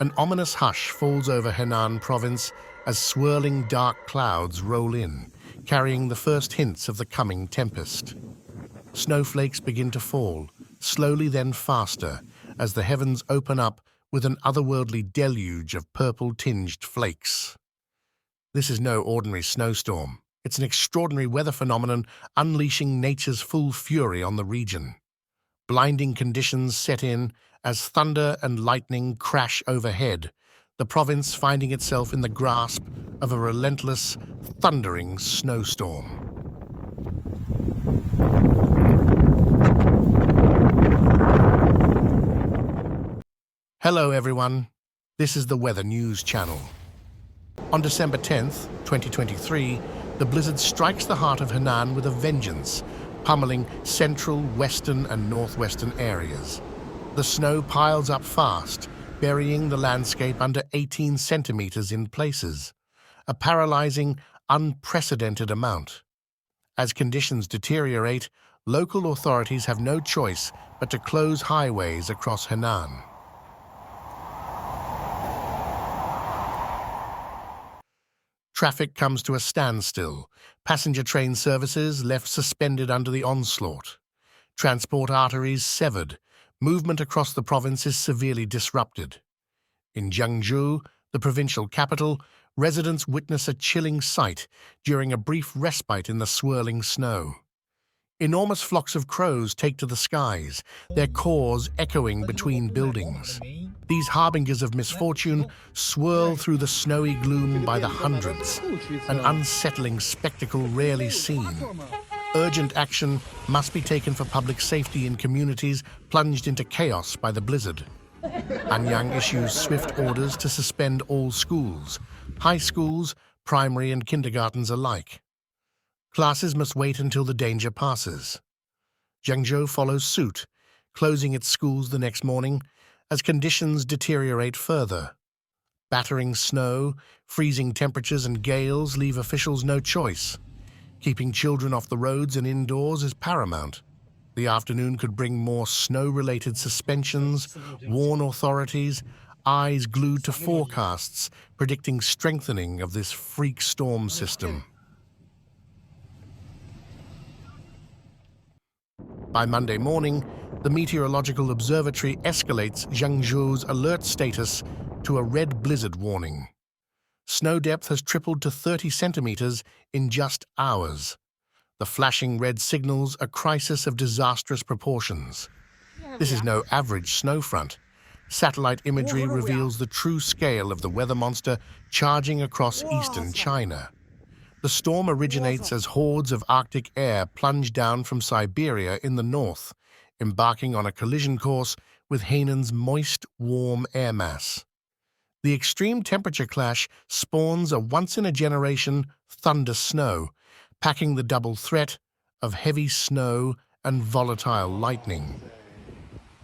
An ominous hush falls over Henan province as swirling dark clouds roll in, carrying the first hints of the coming tempest. Snowflakes begin to fall, slowly then faster, as the heavens open up with an otherworldly deluge of purple-tinged flakes. This is no ordinary snowstorm. It's an extraordinary weather phenomenon unleashing nature's full fury on the region. Blinding conditions set in as thunder and lightning crash overhead, the province finding itself in the grasp of a relentless, thundering snowstorm. Hello everyone, this is the Weather News Channel. On December 10th, 2023, the blizzard strikes the heart of Henan with a vengeance, pummeling central, western and northwestern areas. The snow piles up fast, burying the landscape under 18 centimeters in places, a paralyzing, unprecedented amount. As conditions deteriorate, local authorities have no choice but to close highways across Henan. Traffic comes to a standstill, passenger train services left suspended under the onslaught. Transport arteries severed, movement across the province is severely disrupted. In Jiangsu, the provincial capital, residents witness a chilling sight during a brief respite in the swirling snow. Enormous flocks of crows take to the skies, their caws echoing between buildings. These harbingers of misfortune swirl through the snowy gloom by the hundreds, an unsettling spectacle rarely seen. Urgent action must be taken for public safety in communities plunged into chaos by the blizzard. Anyang issues swift orders to suspend all schools, high schools, primary and kindergartens alike. Classes must wait until the danger passes. Jiangsu follows suit, closing its schools the next morning as conditions deteriorate further. Battering snow, freezing temperatures and gales leave officials no choice. Keeping children off the roads and indoors is paramount. The afternoon could bring more snow-related suspensions, warn authorities, eyes glued to forecasts predicting strengthening of this freak storm system. By Monday morning, the Meteorological Observatory escalates Jiangsu's alert status to a red blizzard warning. Snow depth has tripled to 30 centimeters in just hours. The flashing red signals a crisis of disastrous proportions. This is no average snow front. Satellite imagery reveals the true scale of the weather monster charging across eastern China. The storm originates as hordes of Arctic air plunge down from Siberia in the north, embarking on a collision course with Henan's moist, warm air mass. The extreme temperature clash spawns a once-in-a-generation thunder snow, packing the double threat of heavy snow and volatile lightning.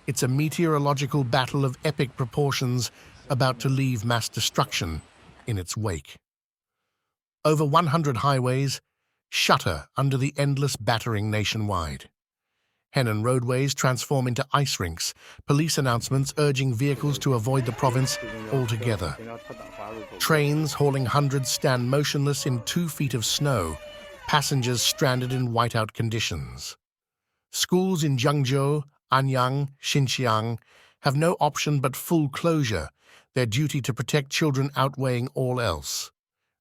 It's a meteorological battle of epic proportions about to leave mass destruction in its wake. Over 100 highways shudder under the endless battering nationwide. Henan roadways transform into ice rinks, police announcements urging vehicles to avoid the province altogether. Trains hauling hundreds stand motionless in 2 feet of snow, passengers stranded in whiteout conditions. Schools in Jiangsu, Anyang, Xinjiang have no option but full closure, their duty to protect children outweighing all else.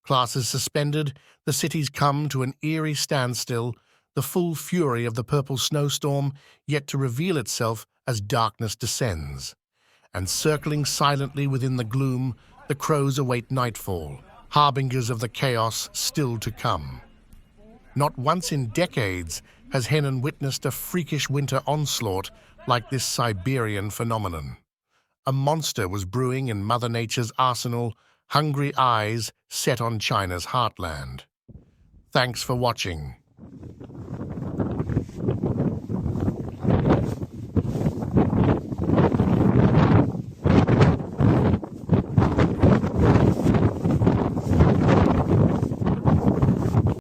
Classes suspended, the cities come to an eerie standstill, the full fury of the purple snowstorm yet to reveal itself as darkness descends. And circling silently within the gloom, the crows await nightfall, harbingers of the chaos still to come. Not once in decades has Henan witnessed a freakish winter onslaught like this Siberian phenomenon. A monster was brewing in Mother Nature's arsenal, hungry eyes set on China's heartland. Thanks for watching.